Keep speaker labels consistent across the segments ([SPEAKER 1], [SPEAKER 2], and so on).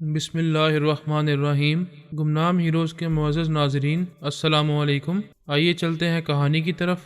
[SPEAKER 1] بسم اللہ الرحمن الرحیم۔ گمنام ہیروز کے معزز ناظرین، السلام علیکم۔ آئیے چلتے ہیں کہانی کی طرف۔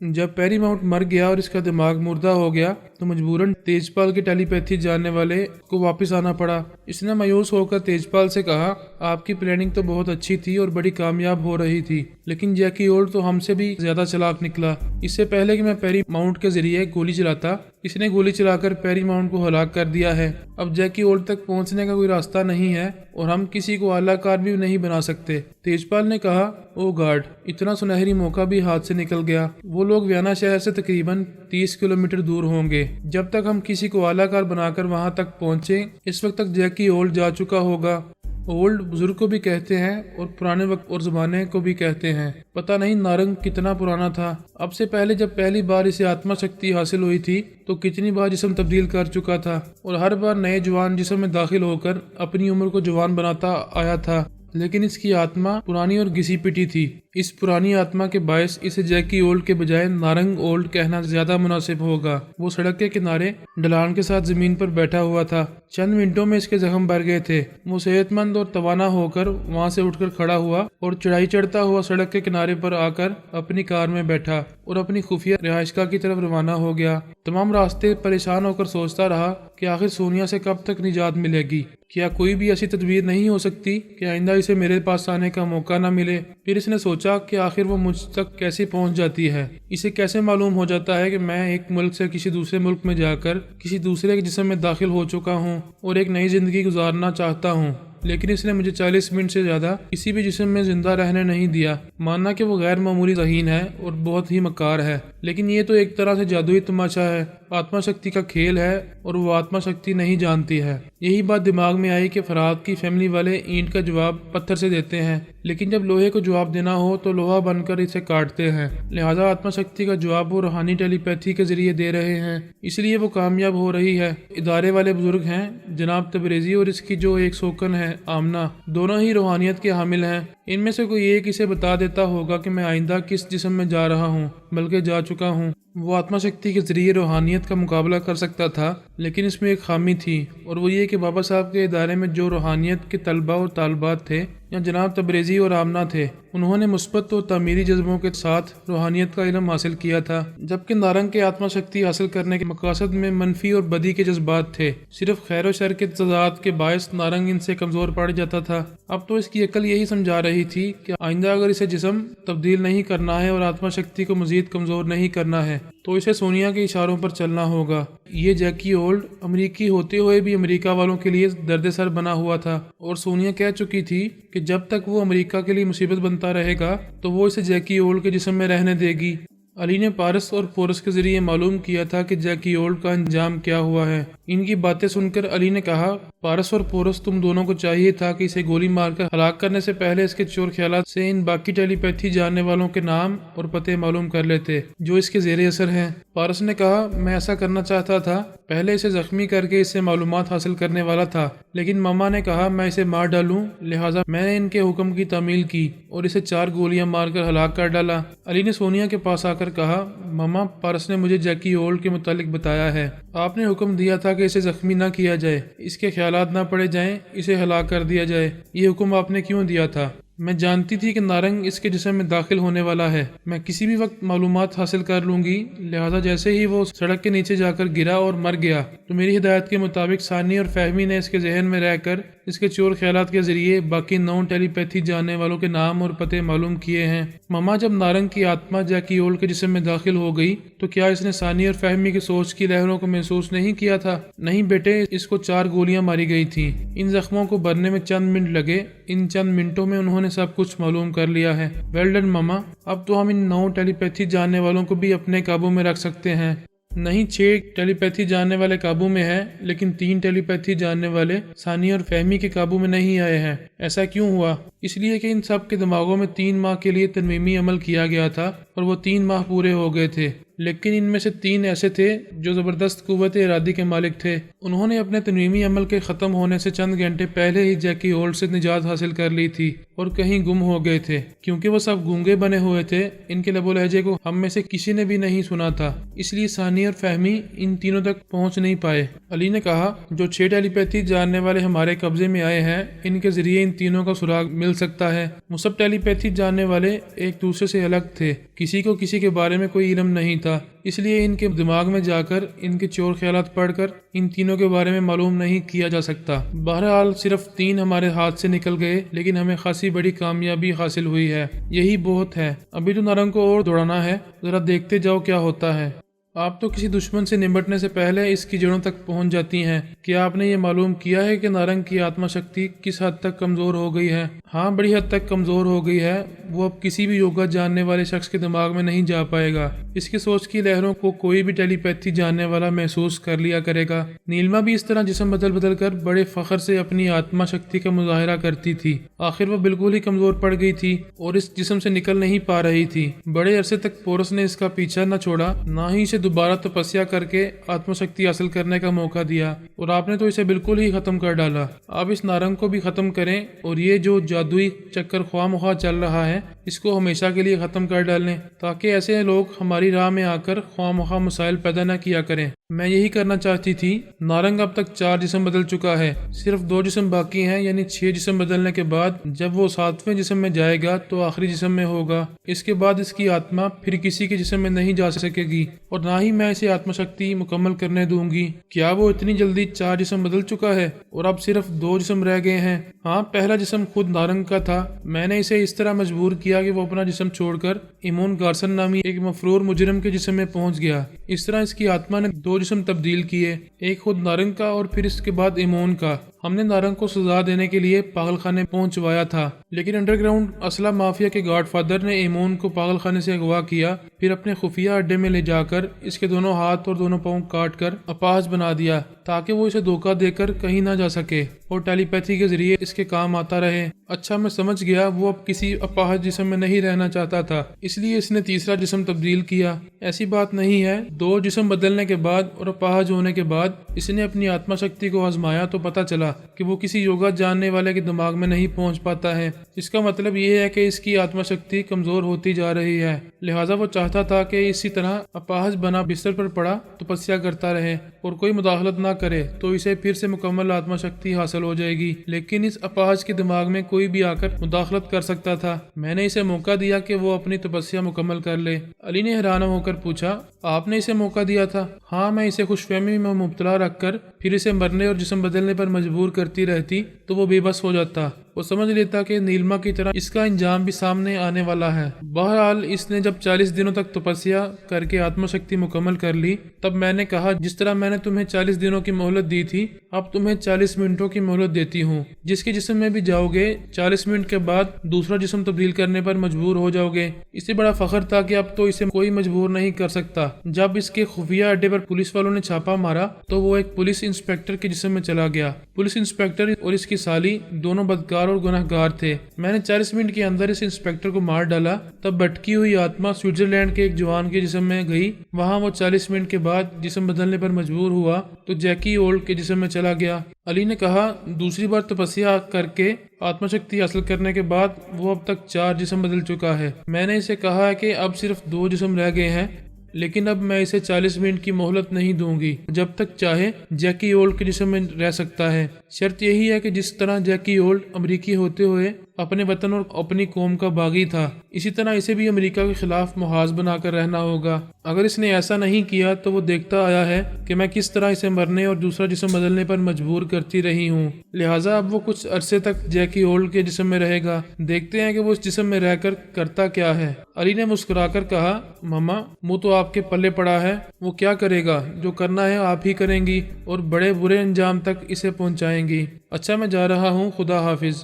[SPEAKER 1] جب پیری ماؤنٹ مر گیا اور اس کا دماغ مردہ ہو گیا تو مجبوراً تیجپال کے ٹیلی پیتھی جاننے والے کو واپس آنا پڑا۔ اس نے مایوس ہو کر تیجپال سے کہا، آپ کی پلاننگ تو بہت اچھی تھی اور بڑی کامیاب ہو رہی تھی، لیکن جیکی اولڈ تو ہم سے بھی زیادہ چلاک نکلا۔ اس سے پہلے کہ میں پیری ماؤنٹ کے ذریعے گولی چلاتا، اس نے گولی چلا کر پیری ماؤنٹ کو ہلاک کر دیا ہے۔ اب جیکی اولڈ تک پہنچنے کا کوئی راستہ نہیں ہے اور ہم کسی کو اعلیٰ کار بھی نہیں بنا سکتے۔ تیجپال نے کہا، او گاڈ، اتنا سنہری موقع بھی ہاتھ سے نکل گیا۔ وہ لوگ ویانا شہر سے تقریباً 30 کلومیٹر دور ہوں گے۔ جب تک ہم کسی کو اعلیٰ کار بنا کر وہاں تک پہنچے، اس وقت تک جیکی اولڈ جا چکا ہوگا۔ اولڈ بزرگ کو بھی کہتے ہیں اور پرانے وقت اور زمانے کو بھی کہتے ہیں۔ پتہ نہیں نارنگ کتنا پرانا تھا۔ اب سے پہلے جب پہلی بار اسے آتما شکتی حاصل ہوئی تھی تو کتنی بار جسم تبدیل کر چکا تھا اور ہر بار نئے جوان جسم میں داخل ہو کر اپنی عمر کو جوان بناتا آیا تھا، لیکن اس کی آتما پرانی اور گھسی پٹی تھی۔ اس پرانی آتما کے باعث اسے جیکی اولڈ کے بجائے نارنگ اولڈ کہنا زیادہ مناسب ہوگا۔ وہ سڑک کے کنارے ڈھلان کے ساتھ زمین پر بیٹھا ہوا تھا۔ چند منٹوں میں اس کے زخم بھر گئے تھے۔ وہ صحت مند اور توانا ہو کر وہاں سے اٹھ کر کھڑا ہوا اور چڑھائی چڑھتا ہوا سڑک کے کنارے پر آ کر اپنی کار میں بیٹھا اور اپنی خفیہ رہائش گاہ کی طرف روانہ ہو گیا۔ تمام راستے پریشان ہو کر سوچتا رہا کہ آخر سونیا سے کب تک نجات ملے گی۔ کیا کوئی بھی ایسی تدبیر نہیں ہو سکتی کہ آئندہ اسے میرے پاس آنے کا موقع نہ ملے؟ پھر اس نے سوچا کہ آخر وہ مجھ تک کیسے پہنچ جاتی ہے۔ اسے کیسے معلوم ہو جاتا ہے کہ میں ایک ملک سے کسی دوسرے ملک میں جا کر کسی دوسرے کے جسم میں داخل ہو چکا ہوں اور ایک نئی زندگی گزارنا چاہتا ہوں، لیکن اس نے مجھے 40 منٹ سے زیادہ کسی بھی جسم میں زندہ رہنے نہیں دیا۔ ماننا کہ وہ غیر معمولی ذہین ہے اور بہت ہی مکار ہے، لیکن یہ تو ایک طرح سے جادوئی تماشا ہے، آتما شکتی کا کھیل ہے اور وہ آتما شکتی نہیں جانتی ہے۔ یہی بات دماغ میں آئی کہ فراد کی فیملی والے اینٹ کا جواب پتھر سے دیتے ہیں، لیکن جب لوہے کو جواب دینا ہو تو لوہا بن کر اسے کاٹتے ہیں، لہذا آتما شکتی کا جواب وہ روحانی ٹیلی پیتھی کے ذریعے دے رہے ہیں، اس لیے وہ کامیاب ہو رہی ہے۔ ادارے والے بزرگ ہیں جناب تبریزی اور اس کی جو ایک سوکن ہے آمنہ، دونوں ہی روحانیت کے حامل ہیں۔ ان میں سے کوئی ایک اسے بتا دیتا ہوگا کہ میں آئندہ کس جسم میں جا رہا ہوں، بلکہ جا چکا ہوں۔ وہ آتما شکتی کے ذریعے روحانیت کا مقابلہ کر سکتا تھا، لیکن اس میں ایک خامی تھی، اور وہ یہ کہ بابا صاحب کے ادارے میں جو روحانیت کے طلباء اور طالبات تھے یا جناب تبریزی اور آمنہ تھے، انہوں نے مثبت اور تعمیری جذبوں کے ساتھ روحانیت کا علم حاصل کیا تھا، جبکہ نارنگ کے آتما شکتی حاصل کرنے کے مقاصد میں منفی اور بدی کے جذبات تھے۔ صرف خیر و شر کے تضاد کے باعث نارنگ ان سے کمزور پڑ جاتا تھا۔ اب تو اس کی عقل یہی سمجھا رہی تھی کہ آئندہ اگر اسے جسم تبدیل نہیں کرنا ہے اور آتما شکتی کو مزید کمزور نہیں کرنا ہے تو اسے سونیا کے اشاروں پر چلنا ہوگا۔ یہ جیکی اولڈ امریکی ہوتے ہوئے بھی امریکہ والوں کے لیے درد سر بنا ہوا تھا، اور سونیا کہہ چکی تھی کہ جب تک وہ امریکہ کے لیے مصیبت بنتا رہے گا تو وہ اسے جیکی اولڈ کے جسم میں رہنے دے گی۔ علی نے پارس اور پورس کے ذریعے معلوم کیا تھا کہ جیکی اولڈ کا انجام کیا ہوا ہے۔ ان کی باتیں سن کر علی نے کہا، پارس اور پورس، تم دونوں کو چاہیے تھا کہ اسے گولی مار کر ہلاک کرنے سے پہلے اس کے چور خیالات سے ان باقی ٹیلی پیتھی جاننے والوں کے نام اور پتے معلوم کر لیتے جو اس کے زیر اثر ہیں۔ پارس نے کہا، میں ایسا کرنا چاہتا تھا، پہلے اسے زخمی کر کے اس سے معلومات حاصل کرنے والا تھا، لیکن ماما نے کہا میں اسے مار ڈالوں، لہٰذا میں نے ان کے حکم کی تعمیل کی اور اسے 4 گولیاں مار کر ہلاک کر ڈالا۔ علی نے سونیا کے پاس آ کر کہا، ماما، پارس نے مجھے جیکی اولڈ کے متعلق بتایا ہے، آپ نے حکم دیا تھا کہ اسے زخمی نہ کیا جائے، اس کے خیالات نہ پڑے جائیں، اسے ہلاک کر دیا جائے۔ یہ حکم آپ نے کیوں دیا تھا؟ میں جانتی تھی کہ نارنگ اس کے جسم میں داخل ہونے والا ہے، میں کسی بھی وقت معلومات حاصل کر لوں گی، لہذا جیسے ہی وہ سڑک کے نیچے جا کر گرا اور مر گیا تو میری ہدایت کے مطابق ثانی اور فہمی نے اس کے ذہن میں رہ کر اس کے چور خیالات کے ذریعے باقی 9 ٹیلی پیتھی جاننے والوں کے نام اور پتے معلوم کیے ہیں۔ ماما، جب نارنگ کی آتما جیکی اولڈ کے جسم میں داخل ہو گئی تو کیا اس نے ثانی اور فہمی کی سوچ کی لہروں کو محسوس نہیں کیا تھا؟ نہیں بیٹے، اس کو 4 گولیاں ماری گئی تھیں، ان زخموں کو بھرنے میں چند منٹ لگے، ان چند منٹوں میں انہوں نے سب کچھ معلوم کر لیا ہے۔ ویل ڈن ماما، اب تو ہم ان 9 ٹیلی پیتھی جاننے والوں کو بھی اپنے قابو میں رکھ سکتے ہیں۔ نہیں، 6 ٹیلی پیتھی جاننے والے قابو میں ہیں، لیکن 3 ٹیلی پیتھی جاننے والے ثانی اور فہمی کے قابو میں نہیں آئے ہیں۔ ایسا کیوں ہوا؟ اس لیے کہ ان سب کے دماغوں میں 3 ماہ کے لیے تنویمی عمل کیا گیا تھا اور وہ 3 ماہ پورے ہو گئے تھے، لیکن ان میں سے 3 ایسے تھے جو زبردست قوت ارادی کے مالک تھے۔ انہوں نے اپنے تنویمی عمل کے ختم ہونے سے چند گھنٹے پہلے ہی جیکی اولڈ سے نجات حاصل کر لی تھی۔ اور کہیں گم ہو گئے تھے، کیونکہ وہ سب گونگے بنے ہوئے تھے۔ ان کے لب و لہجے کو ہم میں سے کسی نے بھی نہیں سنا تھا، اس لیے ثانی اور فہمی ان تینوں تک پہنچ نہیں پائے۔ علی نے کہا، جو 6 ٹیلی پیتھی جاننے والے ہمارے قبضے میں آئے ہیں، ان کے ذریعے ان تینوں کا سراغ مل سکتا ہے۔ وہ سب ٹیلی پیتھی جاننے والے ایک دوسرے سے الگ تھے، کسی کو کسی کے بارے میں کوئی علم نہیں تھا، اس لیے ان کے دماغ میں جا کر ان کے چور خیالات پڑھ کر ان تینوں کے بارے میں معلوم نہیں کیا جا سکتا۔ بہرحال صرف 3 ہمارے ہاتھ سے نکل گئے، لیکن ہمیں خاصی بڑی کامیابی حاصل ہوئی ہے، یہی بہت ہے۔ ابھی تو نارنگ کو اور دوڑانا ہے، ذرا دیکھتے جاؤ کیا ہوتا ہے۔ آپ تو کسی دشمن سے نمٹنے سے پہلے اس کی جڑوں تک پہنچ جاتی ہیں۔ کیا آپ نے یہ معلوم کیا ہے کہ نارنگ کی آتما شکتی کس حد تک کمزور ہو گئی ہے؟ ہاں، بڑی حد تک کمزور ہو گئی ہے۔ وہ اب کسی بھی یوگا جاننے والے شخص کے دماغ میں نہیں جا پائے گا۔ اس کی سوچ کی لہروں کو کوئی بھی ٹیلی پیتھی جاننے والا محسوس کر لیا کرے گا۔ نیلما بھی اس طرح جسم بدل بدل کر بڑے فخر سے اپنی آتما شکتی کا مظاہرہ کرتی تھی۔ آخر وہ بالکل ہی کمزور پڑ گئی تھی اور اس جسم سے نکل نہیں پا رہی تھی۔ بڑے عرصے تک پورس نے اس کا پیچھا نہ چھوڑا، نہ ہی اسے دوبارہ تپسیا کر کے آتما شکتی حاصل کرنے کا موقع دیا، اور آپ نے تو اسے بالکل ہی ختم کر ڈالا۔ آپ اس نارنگ کو بھی ختم کریں اور یہ جو جادوئی چکر خواہ مخواہ چل رہا ہے، اس کو ہمیشہ کے لیے ختم کر ڈالیں، تاکہ ایسے لوگ ہماری راہ میں آ کر خواہ مخواہ مسائل پیدا نہ کیا کریں۔ میں یہی کرنا چاہتی تھی۔ نارنگ اب تک 4 جسم بدل چکا ہے، صرف 2 جسم باقی ہیں، یعنی 6 جسم بدلنے کے بعد جب وہ 7ویں جسم میں جائے گا تو آخری جسم میں ہوگا۔ اس کے بعد اس کی آتما پھر کسی کے جسم میں نہیں جا سکے گی، اور نہ ہی میں اسے آتما شکتی مکمل کرنے دوں گی۔ کیا وہ اتنی جلدی 4 جسم بدل چکا ہے اور اب صرف 2 جسم رہ گئے ہیں؟ ہاں، پہلا جسم خود نارنگ کا تھا۔ میں نے اسے اس طرح مجبور کیا کہ وہ اپنا جسم چھوڑ کر ایمون گارسن نامی ایک مفرور مجرم کے جسم میں پہنچ گیا۔ اس طرح اس کی آتما نے 2 جسم تبدیل کیے، ایک خود نارنگ کا اور پھر اس کے بعد ایمون کا۔ ہم نے نارنگ کو سزا دینے کے لیے پاگل خانے پہنچوایا تھا، لیکن انڈر گراؤنڈ اسلحہ مافیا کے گاڈ فادر نے ایمون کو پاگل خانے سے اغوا کیا، پھر اپنے خفیہ اڈے میں لے جا کر اس کے دونوں ہاتھ اور دونوں پاؤں کاٹ کر اپاہج بنا دیا، تاکہ وہ اسے دھوکہ دے کر کہیں نہ جا سکے اور ٹیلی پیتھی کے ذریعے اس کے کام آتا رہے۔ اچھا، میں سمجھ گیا، وہ اب کسی اپاہج جسم میں نہیں رہنا چاہتا تھا، اس لیے اس نے تیسرا جسم تبدیل کیا۔ ایسی بات نہیں ہے، 2 جسم بدلنے کے بعد اور اپاہج ہونے کے بعد اس نے اپنی آتما شکتی کو آزمایا تو پتہ چلا کہ وہ کسی یوگا جاننے والے کے دماغ میں نہیں پہنچ پاتا ہے۔ اس کا مطلب یہ ہے کہ اس کی آتما شکتی کمزور ہوتی جا رہی ہے، لہٰذا وہ چاہتا تھا کہ اسی طرح اپاہج بنا بستر پر پڑا تپسیا کرتا رہے اور کوئی مداخلت نہ کرے، تو اسے پھر سے مکمل آتما شکتی حاصل ہو جائے گی۔ لیکن اس اپاہج کے دماغ میں کوئی بھی آ کر مداخلت کر سکتا تھا۔ میں نے اسے موقع دیا کہ وہ اپنی تپسیا مکمل کر لے۔ علی نے حیران ہو کر پوچھا، آپ نے اسے موقع دیا تھا؟ ہاں، میں اسے خوش فہمی میں مبتلا رکھ کر پھر اسے مرنے اور جسم بدلنے پر مجبور کرتی رہتی تو وہ بے بس ہو جاتا۔ وہ سمجھ لیتا کہ نیلما کی طرح اس کا انجام بھی سامنے آنے والا ہے۔ بہرحال اس نے جب 40 دنوں تک تپسیا کر کے آتما شکتی مکمل کر لی، تب میں نے کہا، جس طرح میں نے تمہیں 40 دنوں کی مہلت دی تھی، اب تمہیں 40 منٹوں کی مہلت دیتی ہوں۔ جس کے جسم میں بھی جاؤ گے 40 منٹ کے بعد دوسرا جسم تبدیل کرنے پر مجبور ہو جاؤ گے۔ اسے بڑا فخر تھا کہ اب تو اسے کوئی مجبور نہیں کر سکتا۔ جب اس کے خفیہ اڈے پر پولیس والوں نے چھاپا مارا تو وہ ایک پولیس انسپکٹر کے جسم میں چلا گیا۔ پولیس انسپکٹر اور اس کی سالی دونوں بدکار اور گناہ گار تھے۔ میں نے 40 منٹ کے اندر اس انسپکٹر کو مار ڈالا، تب بھٹکی ہوئی آتما سوئٹزرلینڈ کے ایک جوان کے جسم میں گئی۔ وہاں وہ 40 منٹ کے بعد جسم بدلنے پر مجبور ہوا تو جیکی اولڈ کے جسم میں چلا گیا۔ علی نے کہا، دوسری بار تپسیا کر کے آتما شکتی حاصل کرنے کے بعد وہ اب تک 4 جسم بدل چکا ہے۔ میں نے اسے کہا کہ اب صرف 2 جسم رہ گئے ہیں، لیکن اب میں اسے 40 منٹ کی مہلت نہیں دوں گی۔ جب تک چاہے جیکی اولڈ کے جسم میں رہ سکتا ہے۔ شرط یہی ہے کہ جس طرح جیکی اولڈ امریکی ہوتے ہوئے اپنے وطن اور اپنی قوم کا باغی تھا، اسی طرح اسے بھی امریکہ کے خلاف محاذ بنا کر رہنا ہوگا۔ اگر اس نے ایسا نہیں کیا تو وہ دیکھتا آیا ہے کہ میں کس طرح اسے مرنے اور دوسرا جسم بدلنے پر مجبور کرتی رہی ہوں، لہٰذا اب وہ کچھ عرصے تک جیکی اولڈ کے جسم میں رہے گا۔ دیکھتے ہیں کہ وہ اس جسم میں رہ کر کرتا کیا ہے۔ علی نے مسکرا کر کہا، ماما، منہ تو آپ کے پلے پڑا ہے، وہ کیا کرے گا؟ جو کرنا ہے آپ ہی کریں گی اور بڑے برے انجام تک اسے پہنچائیں گی۔ اچھا، میں جا رہا ہوں، خدا حافظ۔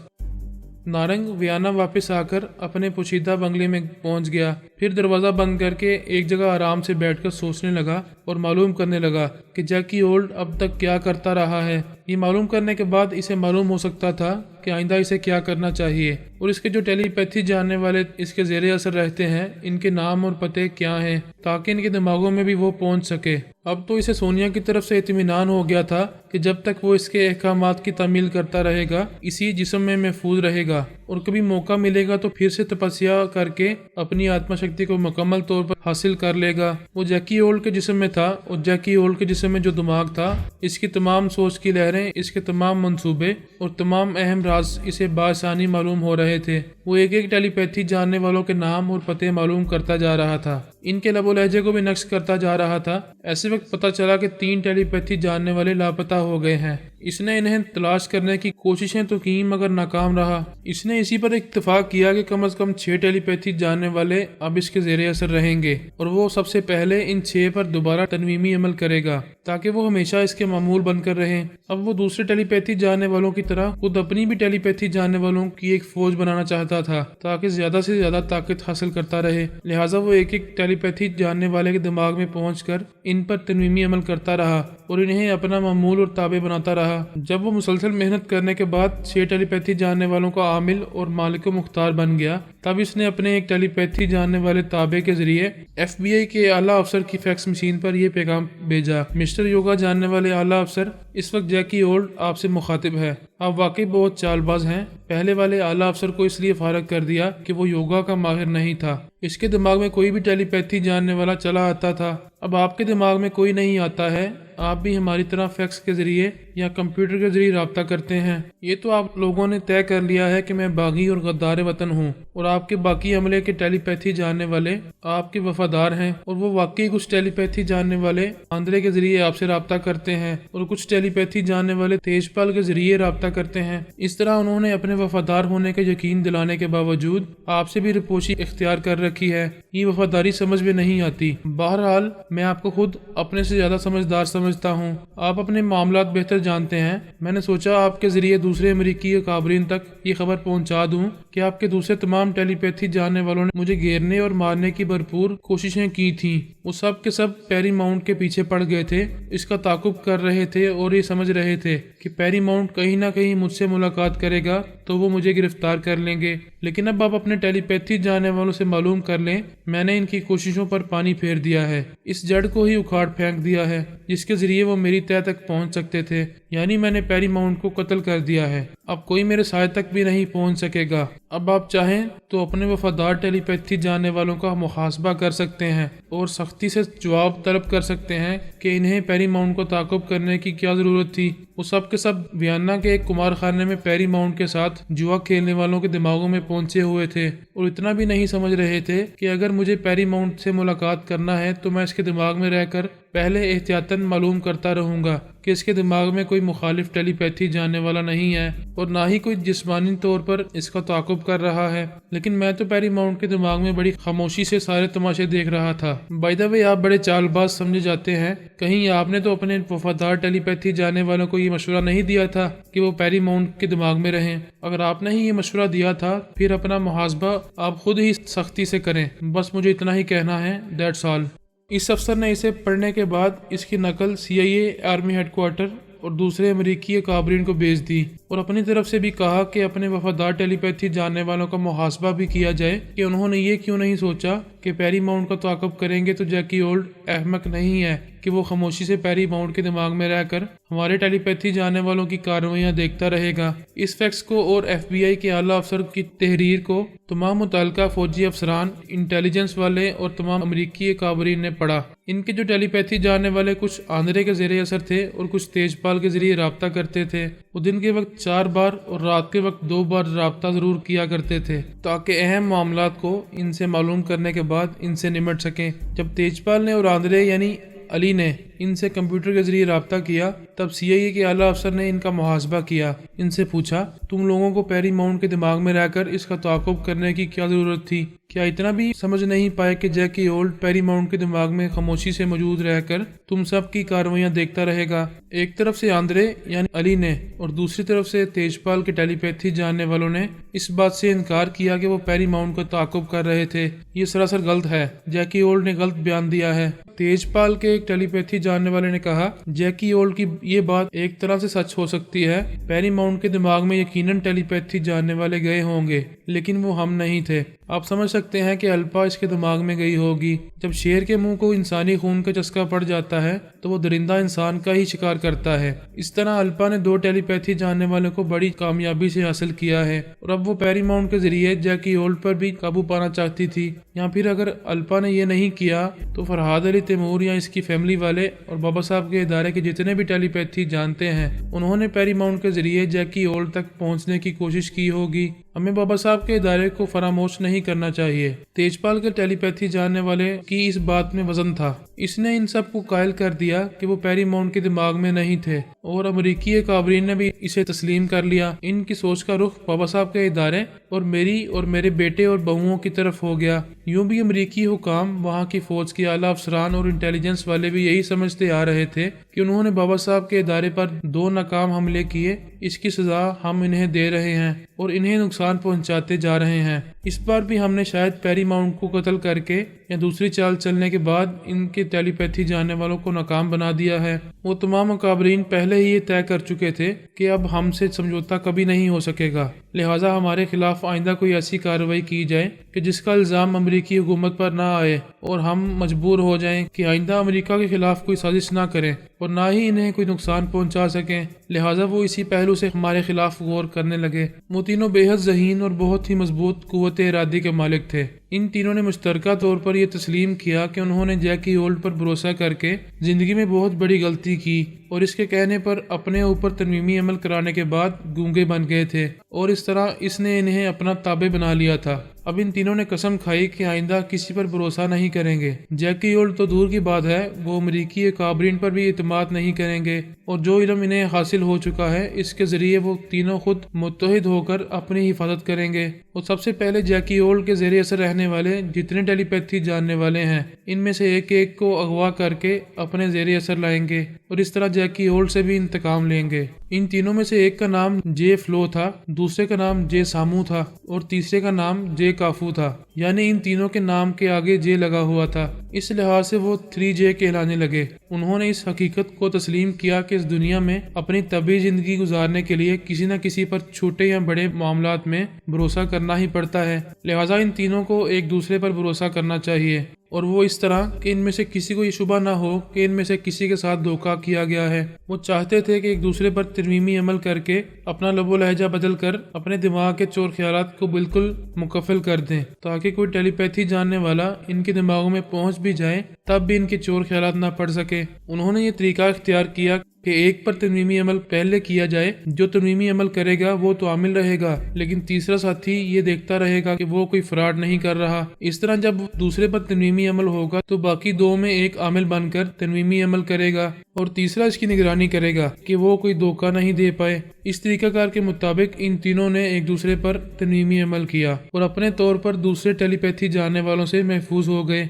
[SPEAKER 1] نارنگ ویانا واپس آ کر اپنے پوشیدہ بنگلے میں پہنچ گیا، پھر دروازہ بند کر کے ایک جگہ آرام سے بیٹھ کر سوچنے لگا اور معلوم کرنے لگا کہ جیکی اولڈ اب تک کیا کرتا رہا ہے۔ یہ معلوم کرنے کے بعد اسے معلوم ہو سکتا تھا کہ آئندہ اسے کیا کرنا چاہیے، اور اس کے جو ٹیلی پیتھی جاننے والے اس کے زیر اثر رہتے ہیں، ان کے نام اور پتے کیا ہیں، تاکہ ان کے دماغوں میں بھی وہ پہنچ سکے۔ اب تو اسے سونیا کی طرف سے اطمینان ہو گیا تھا کہ جب تک وہ اس کے احکامات کی تعمیل کرتا رہے گا، اسی جسم میں محفوظ رہے گا۔ اور کبھی موقع ملے گا تو پھر سے تپسیا کر کے اپنی آتما شکتی کو مکمل طور پر حاصل کر لے گا۔ وہ جیکی اولڈ کے جسم میں تھا، اور جیکی اولڈ کے جسم میں جو دماغ تھا، اس کی تمام سوچ کی لہریں، اس کے تمام منصوبے اور تمام اہم راز اسے بآسانی معلوم ہو رہے تھے۔ وہ ایک ایک ٹیلی پیتھی جاننے والوں کے نام اور پتے معلوم کرتا جا رہا تھا، ان کے لب و لہجے کو بھی نقش کرتا جا رہا تھا۔ ایسے وقت پتہ چلا کہ 3 ٹیلی پیتھی جاننے والے لاپتہ ہو گئے ہیں۔ اس نے انہیں تلاش کرنے کی کوششیں تو کی مگر ناکام رہا۔ اس نے اسی پر اتفاق کیا کہ کم از کم 6 ٹیلی پیتھی جاننے والے اب اس کے زیر اثر رہیں گے، اور وہ سب سے پہلے ان 6 پر دوبارہ تنویمی عمل کرے گا تاکہ وہ ہمیشہ اس کے معمول بن کر رہیں۔ اب وہ دوسرے ٹیلی پیتھی جاننے والوں کی طرح خود اپنی بھی ٹیلی پیتھی جاننے والوں کی ایک فوج بنانا چاہتا تھا تاکہ زیادہ سے زیادہ طاقت حاصل کرتا رہے۔ لہٰذا وہ ایک ایک ٹیلی پیتھی جاننے والے کے دماغ میں پہنچ کر ان پر تنویمی عمل کرتا رہا اور انہیں اپنا معمول اور تابع بناتا رہا۔ جب وہ مسلسل محنت کرنے کے بعد 6 ٹیلی پیتھی جاننے والوں کا عامل اور مالک و مختار بن گیا، تب اس نے اپنے ایک ٹیلی پیتھی جاننے والے تابع کے ذریعے FBI کے اعلیٰ افسر کی فیکس مشین پر یہ پیغام بھیجا: مسٹر یوگا جاننے والے اعلیٰ افسر، اس وقت جیکی اولڈ آپ سے مخاطب ہے۔ آپ واقعی بہت چال باز ہیں۔ پہلے والے اعلیٰ افسر کو اس لیے فارغ کر دیا کہ وہ یوگا کا ماہر نہیں تھا۔ اس کے دماغ میں کوئی بھی ٹیلی پیتھی جاننے والا چلا آتا تھا۔ اب آپ کے دماغ میں کوئی نہیں آتا ہے، آپ بھی ہماری طرح فیکس کے ذریعے یا کمپیوٹر کے ذریعے رابطہ کرتے ہیں۔ یہ تو آپ لوگوں نے طے کر لیا ہے کہ میں باغی اور غدار وطن ہوں، اور آپ کے باقی عملے کے ٹیلی پیتھی جاننے والے آپ کے وفادار ہیں، اور وہ واقعی کچھ ٹیلی پیتھی جاننے والے آندرے کے ذریعے آپ سے رابطہ کرتے ہیں، اور کچھ ٹیلی پیتھی جاننے والے تیج پال کے ذریعے رابطہ کرتے ہیں۔ اس طرح انہوں نے اپنے وفادار ہونے کا یقین دلانے کے باوجود آپ سے بھی رپوشی اختیار کر رکھی ہے۔ یہ وفاداری سمجھ میں نہیں آتی۔ بہرحال میں آپ کو خود اپنے سے زیادہ سمجھدار سمجھتا ہوں، آپ اپنے معاملات بہتر جانتے ہیں۔ میں نے سوچا آپ کے ذریعے دوسرے امریکی اکابرین تک یہ خبر پہنچا دوں کہ آپ کے دوسرے تمام ٹیلی پیتھی جاننے والوں نے مجھے گھیرنے اور مارنے کی بھرپور کوششیں کی تھیں۔ وہ سب کے سب پیری ماؤنٹ کے پیچھے پڑ گئے تھے، اس کا تعاقب کر رہے تھے اور یہ سمجھ رہے تھے کہ پیری ماؤنٹ کہیں نہ کہیں مجھ سے ملاقات کرے گا تو وہ مجھے گرفتار کر لیں گے۔ لیکن اب آپ اپنے ٹیلی پیتھی جاننے والوں سے معلوم کر لیں، میں نے ان کی کوششوں پر پانی پھیر دیا ہے، اس جڑ کو ہی اکھاڑ پھینک دیا ہے جس کے ذریعے وہ میری تہہ تک پہنچ سکتے تھے، یعنی میں نے پیری ماؤنٹ کو قتل کر دیا ہے۔ اب کوئی میرے سائے تک بھی نہیں پہنچ سکے گا۔ اب آپ چاہیں تو اپنے وفادار ٹیلی پیتھی جاننے والوں کا محاسبہ کر سکتے ہیں اور سختی سے جواب طلب کر سکتے ہیں کہ انہیں پیری ماؤنٹ کو تعاقب کرنے کی کیا ضرورت تھی۔ وہ سب کے سب ویانا کے ایک کمار خانے میں پیری ماؤنٹ کے ساتھ جوا کھیلنے والوں کے دماغوں میں پہنچے ہوئے تھے، اور اتنا بھی نہیں سمجھ رہے تھے کہ اگر مجھے پیری ماؤنٹ سے ملاقات کرنا ہے تو میں اس کے دماغ میں رہ کر پہلے احتیاطاً معلوم کرتا رہوں گا کہ اس کے دماغ میں کوئی مخالف ٹیلی پیتھی جاننے والا نہیں ہے اور نہ ہی کوئی جسمانی طور پر اس کا تعاقب کر رہا ہے۔ لیکن میں تو پیری ماؤنٹ کے دماغ میں بڑی خاموشی سے سارے تماشے دیکھ رہا تھا۔ بائی دا وے، آپ بڑے چال باز سمجھے جاتے ہیں۔ کہیں آپ نے تو اپنے وفادار ٹیلی پیتھی جاننے والوں کو یہ مشورہ نہیں دیا تھا کہ وہ پیری ماؤنٹ کے دماغ میں رہیں؟ اگر آپ نے ہی یہ مشورہ دیا تھا پھر اپنا محاسبہ آپ خود ہی سختی سے کریں۔ بس مجھے اتنا ہی کہنا ہے، دیٹس آل۔ اس افسر نے اسے پڑھنے کے بعد اس کی نقل CIA آرمی ہیڈ کوارٹر اور دوسرے امریکی اکابرین کو بھیج دی، اور اپنی طرف سے بھی کہا کہ اپنے وفادار ٹیلی پیتھی جاننے والوں کا محاسبہ بھی کیا جائے کہ انہوں نے یہ کیوں نہیں سوچا کہ پیری ماؤنٹ کا تعاقب کریں گے تو جیکی اولڈ احمق نہیں ہے کہ وہ خاموشی سے پیری ماؤنٹ کے دماغ میں رہ کر ہمارے ٹیلی پیتھی جاننے والوں کی کارروائیاں دیکھتا رہے گا۔ اس فیکس کو اور FBI کے اعلیٰ افسر کی تحریر کو تمام متعلقہ فوجی افسران، انٹیلیجنس والے اور تمام امریکی اکابرین نے پڑھا۔ ان کے جو ٹیلی پیتھی جاننے والے کچھ آندرے کے زیر اثر تھے اور کچھ تیج پال کے ذریعے رابطہ کرتے تھے، وہ دن کے وقت 4 بار اور رات کے وقت 2 بار رابطہ ضرور کیا کرتے تھے تاکہ اہم معاملات کو ان سے معلوم کرنے کے بعد ان سے نمٹ سکیں۔ جب تیج پال نے اور آندرے یعنی علی نے ان سے کمپیوٹر کے ذریعے رابطہ کیا، تب CIA کے اعلیٰ افسر نے ان کا محاسبہ کیا۔ ان سے پوچھا، تم لوگوں کو پیری ماؤنٹ کے دماغ میں رہ کر اس کا تعاقب کرنے کی کیا ضرورت تھی؟ کیا اتنا بھی سمجھ نہیں پائے کہ جیکی اولڈ پیری ماؤنٹ کے دماغ میں خاموشی سے موجود رہ کر تم سب کی کارروائیاں دیکھتا رہے گا؟ ایک طرف سے آندرے یعنی علی نے اور دوسری طرف سے تیج پال کے ٹیلی پیتھی جاننے والوں نے اس بات سے انکار کیا کہ وہ پیری ماؤنٹ کا تعاقب کر رہے تھے۔ یہ سراسر غلط ہے، جیکی اولڈ نے غلط بیان دیا ہے۔ تیج پال کے ایک ٹیلی پیتھی جاننے والے نے کہا، جیکی اولڈ کی یہ بات ایک طرح سے سچ ہو سکتی ہے، پیری ماؤنٹ کے دماغ میں یقیناً ٹیلی پیتھی جاننے والے گئے ہوں گے، لیکن وہ ہم نہیں تھے۔ آپ سمجھ سکتے ہیں کہ الپا اس کے دماغ میں گئی ہوگی۔ جب شیر کے منہ کو انسانی خون کا چسکا پڑ جاتا ہے تو وہ درندہ انسان کا ہی شکار کرتا ہے۔ اس طرح الپا نے 2 ٹیلی پیتھی جاننے والوں کو بڑی کامیابی سے حاصل کیا ہے، اور اب وہ پیری ماؤنٹ کے ذریعے جیکی ہولٹ پر بھی قابو پانا چاہتی تھی۔ یا پھر اگر الپا نے یہ نہیں کیا تو فرحاد علی تیمور یا اس کی فیملی والے اور بابا صاحب کے ادارے کے جتنے بھی ٹیلی پیتھی جانتے ہیں، انہوں نے پیری ماؤنٹ کے ذریعے جیکی ہولٹ تک پہنچنے کی کوشش کی ہوگی۔ ہمیں بابا صاحب کے ادارے کو فراموش نہیں کرنا چاہیے۔ تیجپال کے ٹیلی پیتھی جاننے والے کی اس بات میں وزن تھا۔ اس نے ان سب کو قائل کر دیا کہ وہ پیری ماؤنٹ کے دماغ میں نہیں تھے، اور امریکی اکابرین نے بھی اسے تسلیم کر لیا۔ ان کی سوچ کا رخ بابا صاحب کے ادارے اور میری اور میرے بیٹے اور بہوؤں کی طرف ہو گیا۔ یوں بھی امریکی حکام، وہاں کی فوج کے اعلیٰ افسران اور انٹیلیجنس والے بھی یہی سمجھتے آ رہے تھے کہ انہوں نے بابا صاحب کے ادارے پر 2 ناکام حملے کیے، اس کی سزا ہم انہیں دے رہے ہیں اور انہیں نقصان پہنچاتے جا رہے ہیں۔ اس بار بھی ہم نے شاید پیری ماؤنٹ کو قتل کر کے یا دوسری چال چلنے کے بعد ان کے ٹیلی پیتھی جاننے والوں کو ناکام بنا دیا ہے۔ وہ تمام اکابرین پہلے ہی یہ طے کر چکے تھے کہ اب ہم سے سمجھوتہ کبھی نہیں ہو سکے گا، لہٰذا ہمارے خلاف آئندہ کوئی ایسی کارروائی کی جائے کہ جس کا الزام امریکی حکومت پر نہ آئے، اور ہم مجبور ہو جائیں کہ آئندہ امریکہ کے خلاف کوئی سازش نہ کریں اور نہ ہی انہیں کوئی نقصان پہنچا سکیں۔ لہٰذا وہ اسی پہلو سے ہمارے خلاف غور کرنے لگے۔ وہ تینوں بے حد ذہین اور بہت ہی مضبوط قوت ارادی کے مالک تھے۔ ان تینوں نے مشترکہ طور پر یہ تسلیم کیا کہ انہوں نے جیکی ہولٹ پر بھروسہ کر کے زندگی میں بہت بڑی غلطی کی، اور اس کے کہنے پر اپنے اوپر ترمیمی عمل کرانے کے بعد گونگے بن گئے تھے، اور اس طرح اس نے انہیں اپنا تابع بنا لیا تھا۔ اب ان تینوں نے قسم کھائی کہ آئندہ کسی پر بھروسہ نہیں کریں گے۔ جیکی ہولٹ تو دور کی بات ہے، وہ امریکی اکابرین پر بھی اعتماد نہیں کریں گے، اور جو علم انہیں حاصل ہو چکا ہے اس کے ذریعے وہ تینوں خود متحد ہو کر اپنی حفاظت کریں گے۔ اور سب سے پہلے جیکی ہولٹ کے زیر اثر رہنے والے جتنے ٹیلی پیتھی جاننے والے ہیں، ان میں سے ایک ایک کو اغوا کر کے اپنے زیر اثر لائیں گے، اور اس طرح جیکی ہولٹ سے بھی انتقام لیں گے۔ ان تینوں میں سے ایک کا نام جے فلو تھا، دوسرے کا نام جے سامو تھا، اور تیسرے کا نام جے کافو تھا، یعنی ان تینوں کے نام کے آگے جے لگا ہوا تھا۔ اس لحاظ سے وہ 3J کہلانے لگے۔ انہوں نے اس حقیقت کو تسلیم کیا کہ اس دنیا میں اپنی طبعی زندگی گزارنے کے لیے کسی نہ کسی پر چھوٹے یا بڑے معاملات میں بھروسہ کرنا ہی پڑتا ہے، لہٰذا ان تینوں کو ایک دوسرے پر بھروسہ کرنا چاہیے، اور وہ اس طرح کہ ان میں سے کسی کو یہ شبہ نہ ہو کہ ان میں سے کسی کے ساتھ دھوکہ کیا گیا ہے۔ وہ چاہتے تھے کہ ایک دوسرے پر ترمیمی عمل کر کے اپنا لب و لہجہ بدل کر اپنے دماغ کے چور خیالات کو بالکل مکفل کر دیں، تاکہ کوئی ٹیلی پیتھی جاننے والا ان کے دماغوں میں پہنچ بھی جائے تب بھی ان کے چور خیالات نہ پڑ سکے۔ انہوں نے یہ طریقہ اختیار کیا کہ ایک پر ترمیمی عمل پہلے کیا جائے، جو ترمیمی عمل کرے گا وہ تو عامل رہے گا، لیکن تیسرا ساتھی یہ دیکھتا رہے گا کہ وہ کوئی فراڈ نہیں کر رہا۔ اس طرح جب دوسرے پر ترمیمی عمل ہوگا تو باقی 2 میں ایک عامل بن کر ترمیمی عمل کرے گا، اور تیسرا اس کی نگرانی کرے گا کہ وہ کوئی دھوکہ نہیں دے پائے۔ اس طریقہ کار کے مطابق ان تینوں نے ایک دوسرے پر ترمیمی عمل کیا اور اپنے طور پر دوسرے ٹیلی پیتھی جاننے والوں سے محفوظ ہو گئے۔